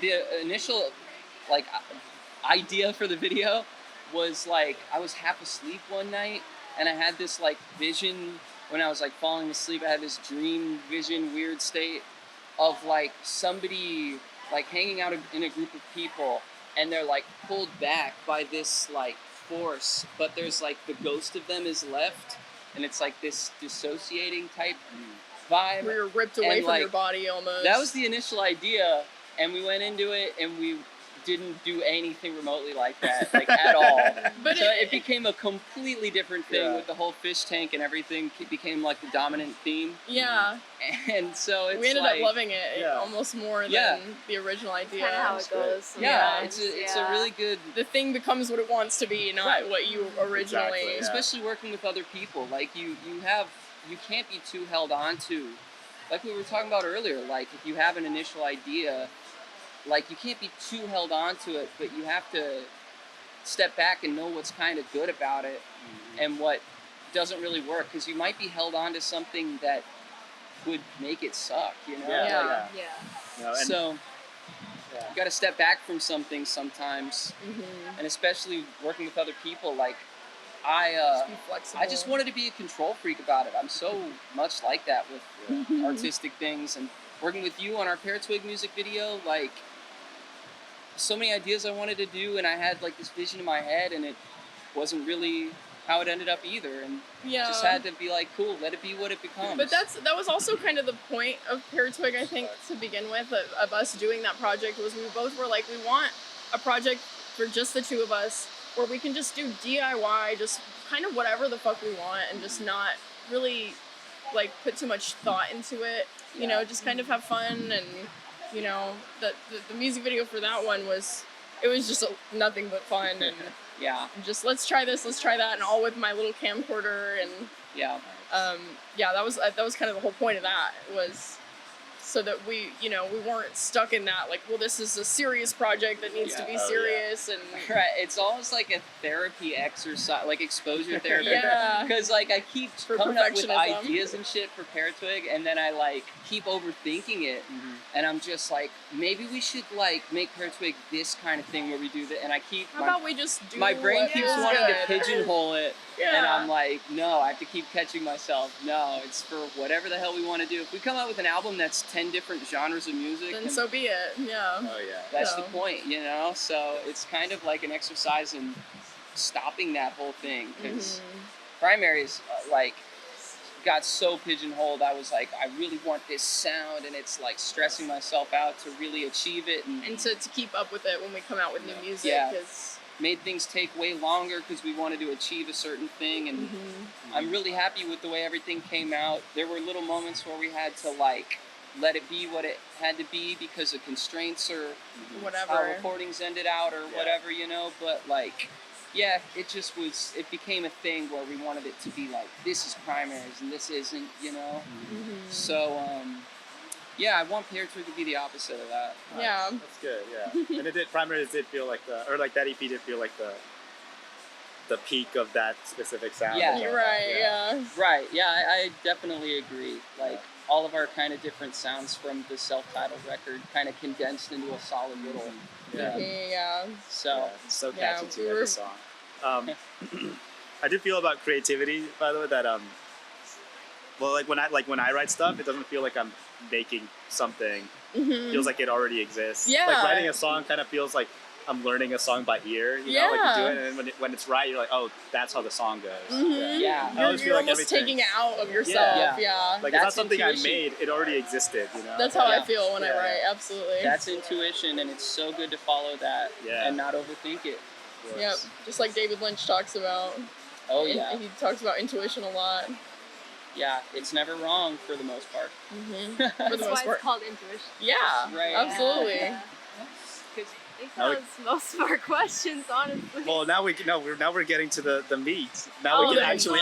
the initial, like, idea for the video was, like, I was half asleep one night, and I had this, like, vision when I was, like, falling asleep. I had this dream vision, weird state of, like, somebody, like, hanging out in a group of people, and they're, like, pulled back by this, like, force, but there's, like, the ghost of them is left, and it's, like, this dissociating type vibe. we were ripped away And, from your like, body almost. That was the initial idea, and we went into it, and we didn't do anything remotely like that, like at all. But so it became a completely different thing Yeah. with the whole fish tank and everything. It became like the dominant theme, Yeah, and so it's we ended like, up loving it Yeah. almost more Yeah. than the original idea. Kind of how That's it goes. Yeah, sometimes, it's a really good, The thing becomes what it wants to be, not Right. what you originally. Exactly, yeah. especially working with other people. Like you can't be too held on to, like we were talking about earlier. Like if you have an initial idea, like you can't be too held on to it, but you have to step back and know what's kind of good about it and what doesn't really work, because you might be held on to something that would make it suck, you know? Yeah. Yeah. Yeah. No, and So yeah. you got to step back from some things sometimes, Mm-hmm. and especially working with other people. Like Just be flexible. I just wanted to be a control freak about it. I'm so much like that with artistic things, and working with you on our Peartwig music video, like so many ideas I wanted to do, and I had like this vision in my head, and it wasn't really how it ended up either, and Yeah. just had to be like, cool, let it be what it becomes. But that was also kind of the point of Peartwig, I think, to begin with, of us doing that project, was we both were like, we want a project for just the two of us, where we can just do DIY, just kind of whatever the fuck we want, and just not really like put too much thought into it. You know, just kind of have fun. And you know, the music video for that one was just nothing but fun, and yeah, just let's try this, let's try that, and all with my little camcorder. And yeah, yeah, that was kind of the whole point of that, was so that we weren't stuck in that, like, well, this is a serious project that needs to be serious. And right, it's almost like a therapy exercise, like exposure therapy. Yeah. Because like I keep For coming up with perfectionism. ideas and shit for Peartwig, and then I like keep overthinking it, and I'm just like, maybe we should like make Peartwig this kind of thing where we do that, and I keep how about we just do my brain what keeps feels wanting to good? pigeonhole it, Yeah. and I'm like, no, I have to keep catching myself. No, it's for whatever the hell we want to do. If we come out with an album that's 10 different genres of music, Then so be it. Yeah. Oh yeah. that's So. the point, you know? So it's kind of like an exercise in stopping that whole thing, because primaries, like, got so pigeonholed. I was like, I really want this sound, and it's like stressing myself out to really achieve it, And to keep up with it when we come out with new music. Yeah. 'Cause made things take way longer because we wanted to achieve a certain thing, and I'm really happy with the way everything came out. There were little moments where we had to like let it be what it had to be because of constraints or whatever. how recordings ended out or whatever, you know, but like, yeah, it just was, it became a thing where we wanted it to be like, this is primaries and this isn't, you know? So, yeah, I want Peartwig to be the opposite of that. Yeah. That's good. Yeah. And it did. Primaries did feel like that EP did feel like the peak of that specific sound. Yeah. You're right. Yeah. Right, yeah, I definitely agree. Like, all of our kind of different sounds from the self-titled record kind of condensed into a solid little Yeah. So, It's so Yeah, catchy too, we every were- song. I do feel about creativity, by the way, that well, like when I write stuff, it doesn't feel like I'm making something. It feels like it already exists. Yeah. Like writing a song kind of feels like I'm learning a song by ear. You know, like you do it, and then when it's right, you're like, oh, that's how the song goes. Yeah. I always You're feel like almost everything. taking it out of yourself. Yeah. Yeah. Like it's not That's something intuition. I made; it already existed. You know. That's how I Yeah. feel when I Yeah. write. Absolutely. That's intuition, and it's so good to follow that Yeah. and not overthink it. Yep. Just like David Lynch talks about. Oh, And yeah. He talks about intuition a lot. Yeah, it's never wrong for the most part. For the That's why most it's part. called intuition. Yeah. Right. Absolutely. Yeah. I think that was most of our questions, honestly. Well, now we're getting to the meat. Now Oh, we can the actually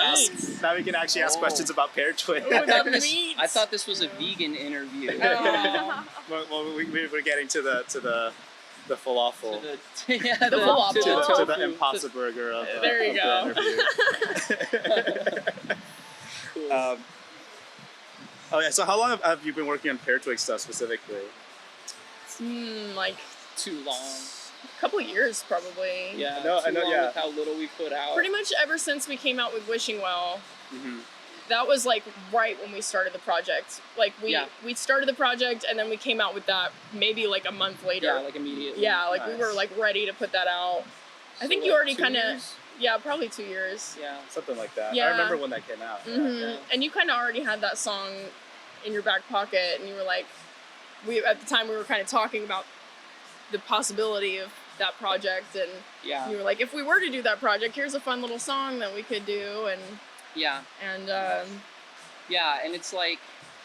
meat. ask questions about Peartwig. Oh, I thought, the this, meat. I thought this was a vegan interview. Oh. well, we're getting to the falafel. The falafel. To the tofu. Impossible Burger of There you of the interview. Oh yeah. So how long have you been working on Peartwig stuff specifically? Like Too long. a couple years probably. Yeah, I know, too long yeah. with how little we put out. Pretty much ever since we came out with Wishing Well. Mm-hmm. That was like right when we started the project. Like we started the project and then we came out with that maybe like a month later. Yeah, like immediately. Yeah, like we were Nice. like ready to put that out. I So, think you like, already 2 kind of years? yeah, probably 2 years. Yeah. Something like that. Yeah. I remember when that came out. hmm And you kind of already had that song in your back pocket, and you were like, at the time we were kind of talking about the possibility of that project, and Yeah. you were like, if we were to do that project, here's a fun little song that we could do, and Yeah. yeah, And it's like,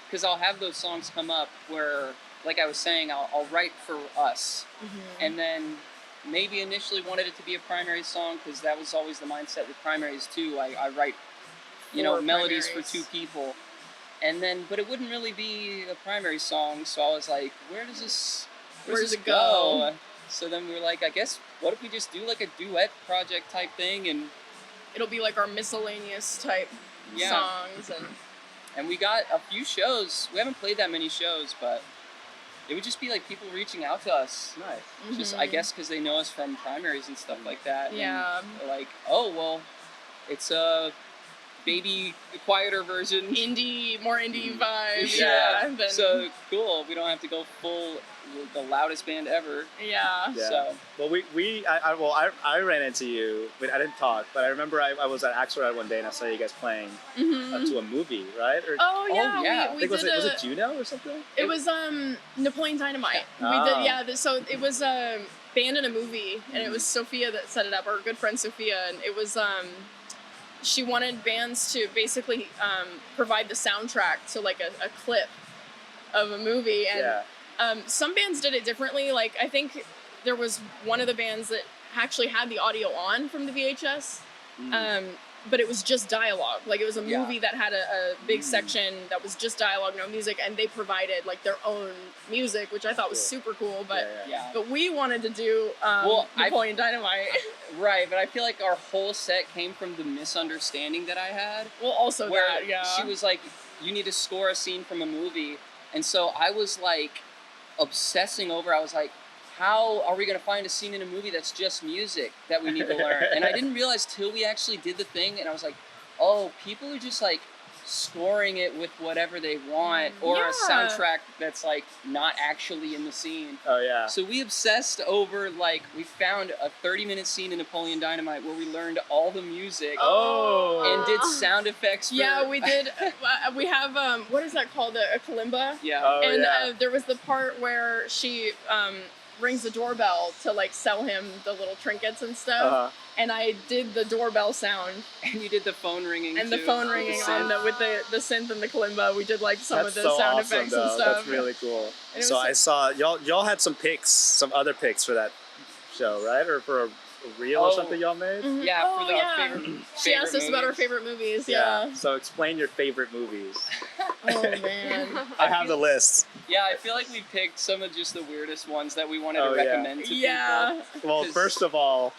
because I'll have those songs come up where, like I was saying, I'll write for us, and then maybe initially wanted it to be a primary song because that was always the mindset with primaries too. I write, For melodies primaries. for 2 people, and then but it wouldn't really be a primary song. So I was like, where does this it go? So then we were like, I guess what if we just do like a duet project type thing, and it'll be like our miscellaneous type Yeah. songs, And we got a few shows. We haven't played that many shows, but it would just be like people reaching out to us. Nice. Just, I guess, because they know us from primaries and stuff like that. And Yeah. they're like, oh, well, it's a baby, quieter version. more indie vibes. Yeah. Then, So cool. We don't have to go full, the loudest band ever. yeah. Yeah. So, Well, I ran into you, but I didn't talk. But I remember I was at Axelrad one day and I saw you guys playing to a movie, right? Or, Oh yeah, yeah. I we think did was it Juno or something? It was Napoleon Dynamite. Oh. We did so it was a band in a movie, and it was Sophia that set it up, our good friend Sophia, and it was she wanted bands to basically provide the soundtrack to like a clip of a movie, and Yeah. some bands did it differently. Like I think there was one of the bands that actually had the audio on from the VHS. but it was just dialogue. Like it was a Yeah. movie that had a big section that was just dialogue, no music, and they provided like their own music, which I thought was super cool. But Yeah. but we wanted to do Well, Napoleon Dynamite. Right, but I feel like our whole set came from the misunderstanding that I had. Well, also where that, yeah. she was like, you need to score a scene from a movie. And so I was like obsessing over, I was like, how are we going to find a scene in a movie that's just music that we need to learn? And I didn't realize till we actually did the thing, and I was like, oh, people are just like scoring it with whatever they want, or a soundtrack that's like not actually in the scene. Oh yeah. So we obsessed over, like, we found a 30-minute scene in Napoleon Dynamite where we learned all the music and did sound effects for... Yeah, we did. We have what is that called? A kalimba. Yeah. Oh, and yeah. there was the part where she rings the doorbell to like sell him the little trinkets and stuff. And I did the doorbell sound. And you did the phone ringing And too, the phone with ringing synth. with the synth and the kalimba. We did like some That's of the so sound awesome, effects though. and stuff. That's really cool. And it So was I saw y'all had some other picks for that show, right? Or for a reel or something y'all made? Yeah, for the favorite She asked us about our movies. favorite movies. Yeah. So explain your favorite movies. Oh man. I have the list. Yeah, I feel like we picked some of just the weirdest ones that we wanted Oh, to yeah. recommend to people. Well, 'Cause- first of all,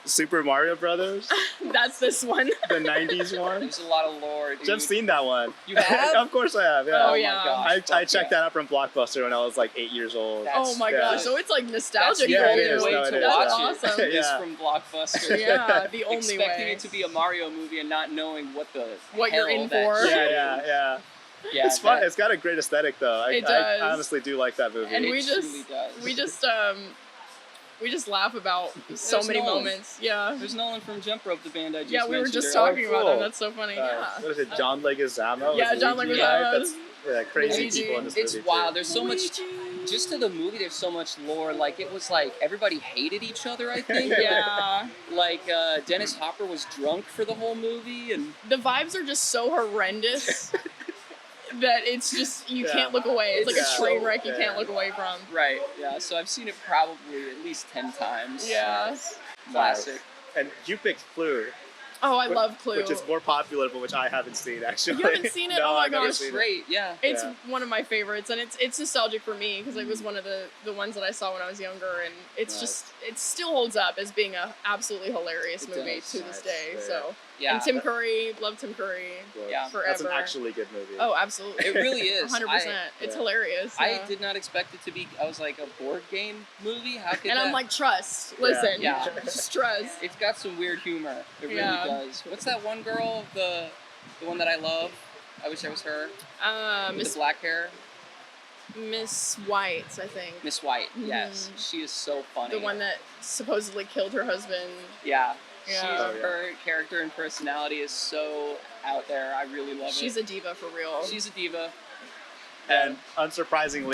Super Mario Brothers, That's this one. the 90s one. There's a lot of lore, dude. I've seen that one. You have? Of course I have, yeah. Oh, yeah. gosh, I checked that out from Blockbuster when I was like 8 years old. Oh my yeah. gosh. So it's like nostalgic Yeah, for it you. is. way No, to it is. watch That's it awesome. is Yeah. from Blockbuster. Yeah, the only Expecting way. it to be a Mario movie and not knowing what What you're hell in that for. shit Yeah. is. Yeah, It's fun. that- It's got a great aesthetic though. It I does. honestly do like that movie. And It we truly does. we just laugh about so There's many Nolan. moments. Yeah. There's Nolan from Jump Rope, the band I just Yeah, we were mentioned just earlier. talking Oh, about cool. them. That's so funny. Yeah. What is it? John Leguizamo? Yeah, is John Luigi, Leguizamo. right? That's crazy Luigi. people in this It's movie. wild. Too. There's so much. Just to the movie, there's so much lore. Like, it was like everybody hated each other, I think. Yeah. Like, Dennis Hopper was drunk for the whole movie, and The vibes are just so horrendous that it's just you can't look away. It's like Yeah. a train wreck you Yeah. can't look away from. right, yeah. So I've seen it probably at least 10 times. Yeah. Classic. And you picked Clue, Oh, I love Clue. which is more popular, but which I haven't seen actually. You haven't seen it? No, Oh my I've never gosh. seen it. Great, yeah. It's Yeah. one of my favorites, and it's nostalgic for me because it was one of the ones that I saw when I was younger, and it's Nice. just it still holds up as being a absolutely hilarious It movie does. to this Nice. day. Yeah. So Yeah. and Tim Curry, love Tim Curry. Yeah. That's an Forever. actually good movie. Oh, absolutely. It really is. 100%. It's Yeah. hilarious. I yeah. did not expect it to be. I was like, a board game movie? How could And that? I'm like, trust. Listen. Yeah. Just trust. It's got some weird humor. It really Yeah. does. What's that one girl? The one that I love. I wish I was her. With Miss the black hair. Miss White, I think. Miss White. Yes, she is so funny. The one that supposedly killed her husband. Yeah. Yeah. Oh, yeah. Her character and personality is so out there. I really love She's it. a diva for real. She's a diva. And unsurprisingly,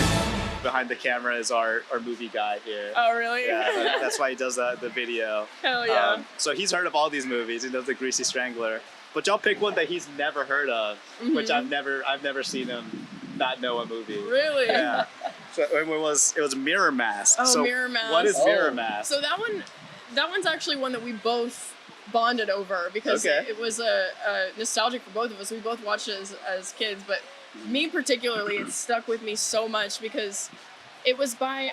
behind the camera is our movie guy here. Oh, really? Yeah, that's why he does the video. Hell yeah. So he's heard of all these movies. He knows the Greasy Strangler, but y'all pick one that he's never heard of, which I've never seen him not know a movie. Really? Yeah. So it was Mirror Mask. Oh, so Mirror Mask. What is Mirror Mask? So that one's actually one that we both bonded over because Okay. it was a nostalgic for both of us. We both watched it as kids, but me particularly, it stuck with me so much because it was by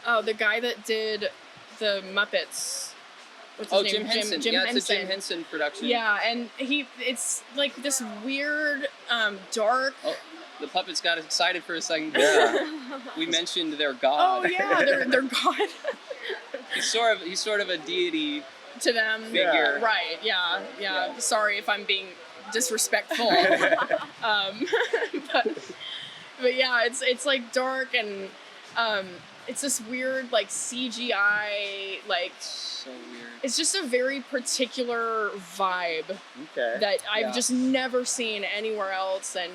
the guy that did the Muppets. What's his name? Jim Henson. Jim yeah, Henson. it's a Jim Henson production. Yeah, and it's like this weird, dark. Oh, the puppets got excited for a second. Yeah. We mentioned their Oh god. yeah, they're God He's sort of a deity. to them. Figure. Right? Yeah. Yeah. Sorry if I'm being disrespectful. But yeah, it's like dark and it's this weird like CGI like. So weird. It's just a very particular vibe Okay. that I've Yeah. just never seen anywhere else, and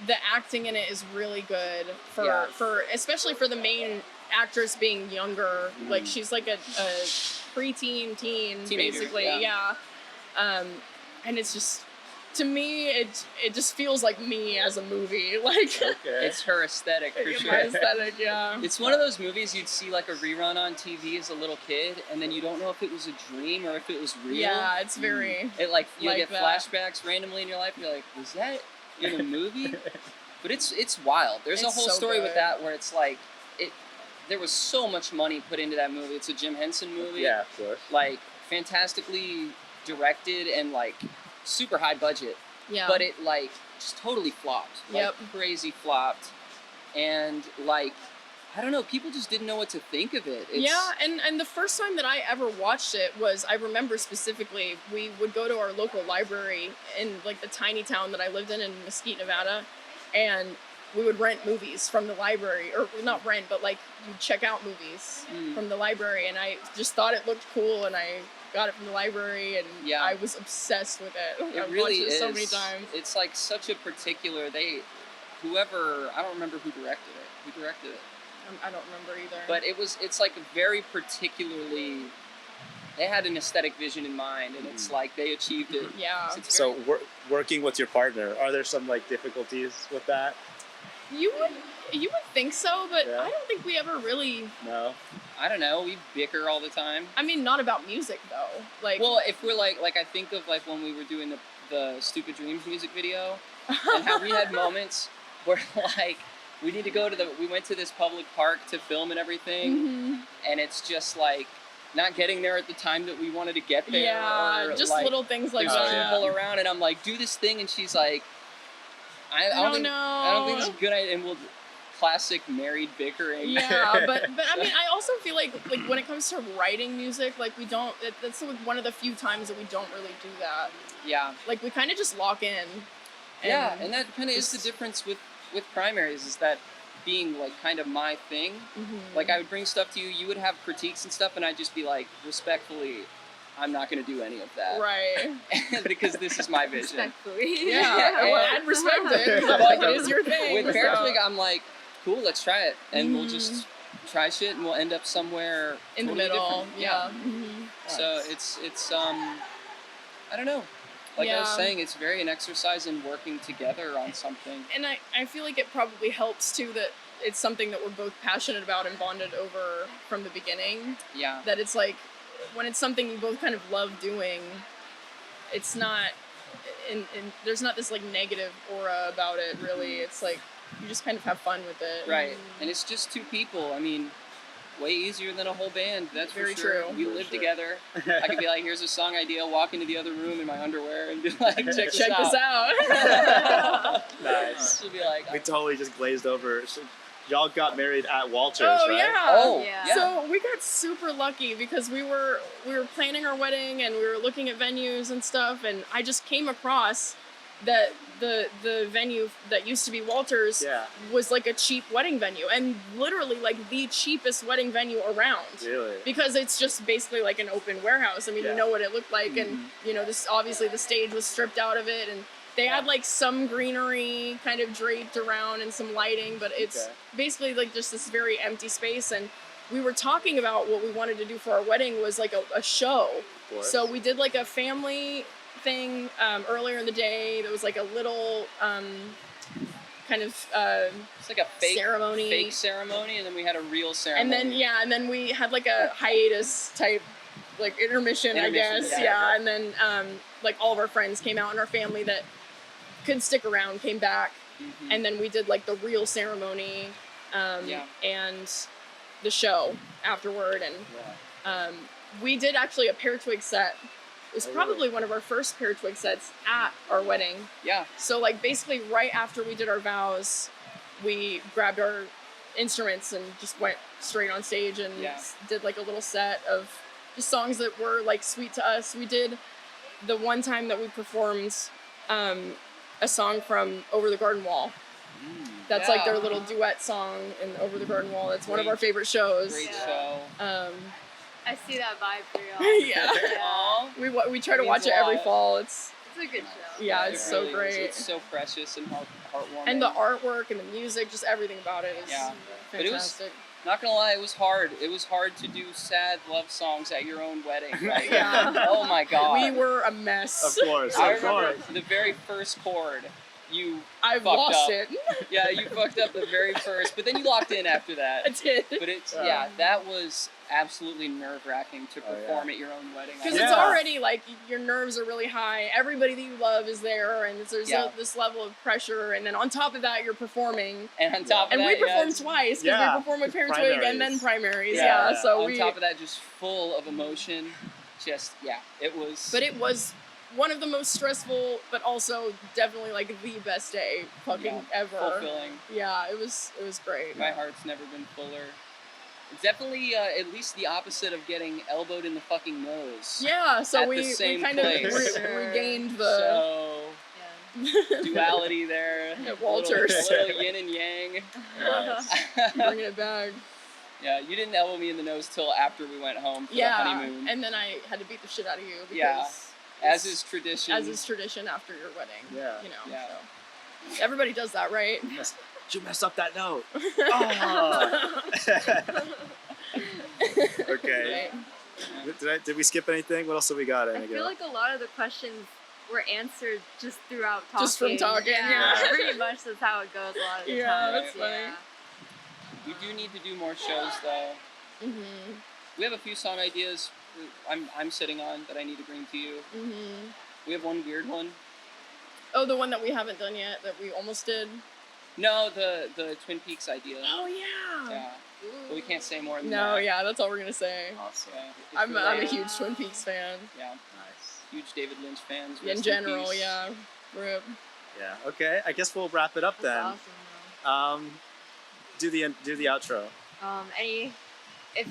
the acting in it is really good for especially for the main actress being younger. Like she's like a preteen teen Teenager, basically, yeah. and it's just to me, it just feels like me as a movie. Like, Okay. It's her aesthetic for my sure. aesthetic, yeah. It's one of those movies you'd see like a rerun on TV as a little kid, and then you don't know if it was a dream or if it was real. Yeah, it's very. It like you like get that. flashbacks randomly in your life. And you're like, was that in a movie? But it's wild. There's a It's whole so story with good. that where it's like there was so much money put into that movie. It's a Jim Henson movie. Yeah, of course. Like fantastically directed and like super high budget. Yeah. But it like just totally flopped. Like, Yep. crazy flopped. And like I don't know, people just didn't know what to think of it. Yeah, and the first time that I ever watched it was, I remember specifically, we would go to our local library in like the tiny town that I lived in Mesquite, Nevada, and we would rent movies from the library, or not rent, but like you'd check out movies from the library, and I just thought it looked cool, and I got it from the library, and Yeah. I was obsessed with it. It I've really watched it is. so many times. It's like such a particular, whoever, I don't remember who directed it. Who directed it? I don't remember either. But it's like very particularly, they had an aesthetic vision in mind, and it's like they achieved it. Yeah. It's So very- working with your partner, are there some like difficulties with that? You would think so, but Yeah. I don't think we ever really. No. I don't know, we bicker all the time. I mean, not about music though. Like, Well, if we're like I think of like when we were doing the Stupid Dreams music video, and how we had moments where like we need to go we went to this public park to film and everything, Mhm. and it's just like not getting there at the time that we wanted to get there. Yeah, or, just like, little things like there's that. people around, and I'm like, do this thing, and she's like, I don't think know. I don't think this is a good idea, and we'll classic married bickering. Yeah, but I mean, I also feel like when it comes to writing music, like we don't. That's like one of the few times that we don't really do that. Yeah. Like we kind of just lock in. Yeah, and that kind of is the just- difference with primaries, is that being like kind of my thing. Like I would bring stuff to you, you would have critiques and stuff, and I'd just be like, respectfully, I'm not going to do any of that. Right. Because this is my vision. Respectfully. Yeah, well, I'd respect it. But Like it is your thing. With so- Peartwig, I'm like, cool, let's try it, and we'll just try shit, and we'll end up somewhere in the totally middle. different. Yeah. So it's I don't know. Like I was Yeah. saying, it's very an exercise in working together on something. And I feel like it probably helps too that it's something that we're both passionate about and bonded over from the beginning. Yeah. That it's like when it's something you both kind of love doing, it's not and there's not this like negative aura about it really. It's like you just kind of have fun with it. Right. And it's just two people. I mean, way easier than a whole band. That's Very for sure. true. We live together. I could be like, here's a song idea, walk into the other room in my underwear and be like, check this out. Nice. She'll be like, We totally just glazed over. So y'all got married at Walters, Oh right? yeah. Oh, Yeah. So we got super lucky because we were planning our wedding and we were looking at venues and stuff, and I just came across that the venue that used to be Walters Yeah. was like a cheap wedding venue, and literally like the cheapest wedding venue around. Really? Because it's just basically like an open warehouse. I mean, Yeah. you know what it looked like, and you know, this obviously the stage was stripped out of it, and they had like some greenery kind of draped around and some lighting, but it's basically like just this very empty space. And we were talking about what we wanted to do for our wedding was like a show. course. So we did like a family thing earlier in the day. There was like a little kind of it's like a fake ceremony, and then we had a real ceremony. and then we had like a hiatus type like intermission, I guess. yeah. And then like all of our friends came out, and our family that could stick around came back, and then we did like the real ceremony and the show afterward, and we did actually a Peartwig set. It was probably one of our first Peartwig sets at our wedding. Yeah. So like basically right after we did our vows, we grabbed our instruments and just went straight on stage and did like a little set of just songs that were like sweet to us. We did the one time that we performed a song from Over the Garden Wall. That's like their little duet song in Over the Garden Wall. That's one of our favorite shows. Great show. I see that vibe for y'all. Yeah. We try to watch it every fall. It's a good show. Yeah, it's so really is. great. It's so precious and heartwarming. And the artwork and the music, just everything about it is But it was fantastic. Not gonna lie, it was hard. It was hard to do sad love songs at your own wedding. Like, Yeah. oh my god. We were a mess. Of course, I of remember course. the very first chord. I've fucked lost up. it. Yeah, you fucked up the very first, but then you locked in after that. I did. But it's that was absolutely nerve-wracking to perform at your own wedding. Because it's already like your nerves are really high. Everybody that you love is there, and there's this level of pressure. And then on top of that, you're performing. And on top of that, we performed twice because we performed with Peartwig and then primaries. Yeah. So on top of that, just full of emotion. Just it was. But it was one of the most stressful, but also definitely like the best day ever. Fulfilling. Yeah, it was great. My heart's never been fuller. It's definitely at least the opposite of getting elbowed in the fucking nose. Yeah, so we kind of regained the duality there. At Walters. Little yin and yang. Bringing it back. Yeah, you didn't elbow me in the nose till after we went home for the honeymoon. And then I had to beat the shit out of you because as is tradition. As is tradition after your wedding. Yeah. You know. Yeah. So. Everybody does that, right? You messed up that note. Oh. Okay. Right. Did we skip anything? What else have we got? I feel like a lot of the questions were answered just throughout talking. Just from talking, yeah. Pretty much that's how it goes a lot of the time. Yeah, that's funny. We do need to do more shows though. Mm-hmm. We have a few song ideas I'm sitting on that I need to bring to you. Mm-hmm. We have one weird one. Oh, the one that we haven't done yet that we almost did? No, the Twin Peaks idea. Oh yeah. Yeah. But we can't say more than that. No, yeah, that's all we're gonna say. Awesome. I'm a huge Twin Peaks fan. Yeah. Nice. Huge David Lynch fans. In general, yeah. Rip. Yeah. Okay. I guess we'll wrap it up then. Awesome, do the outro. If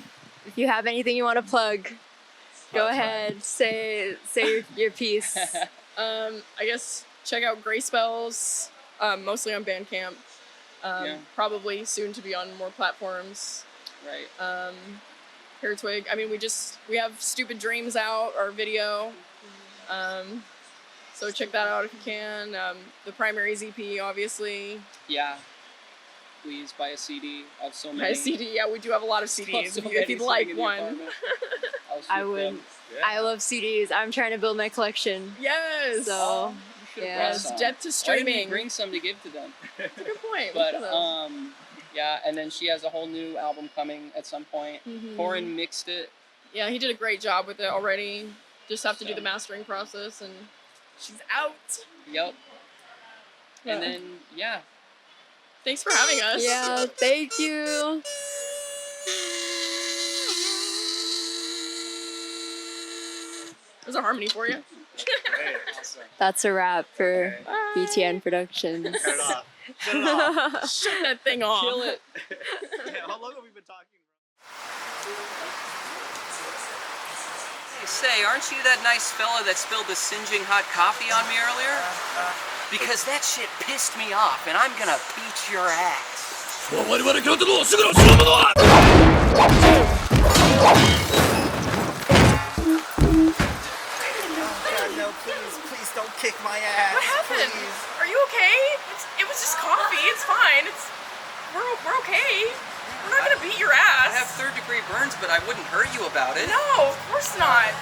you have anything you want to plug, go ahead. Say your piece. I guess check out Gray Spells, mostly on Bandcamp. Probably soon to be on more platforms. Right. Peartwig. I mean, we have Stupid Dreams out, our video. So check that out if you can. The Primaries EP, obviously. Yeah. Please buy a CD. I have so many. Buy a CD. Yeah, we do have a lot of CDs. If you'd like one. I would. I love CDs. I'm trying to build my collection. Yes. So. Yes, depth to streaming. Why didn't we bring some to give to them? That's a good point. But and then she has a whole new album coming at some point. Corin mixed it. Yeah, he did a great job with it already. Just have to do the mastering process, and she's out. Yep. And then thanks for having us. Yeah, thank you. There's a harmony for you. Hey, awesome. That's a wrap for BTN Productions. Cut it off. Shut it off. Shut that thing off. Kill it. How long have we been talking? Hey, say, aren't you that nice fella that spilled the singeing hot coffee on me earlier? Because that shit pissed me off, and I'm gonna beat your ass. No, please don't kick my ass. What happened? Please. Are you okay? It was just coffee. It's fine. We're okay. We're not gonna beat your ass. I have third-degree burns, but I wouldn't hurt you about it. No, of course not.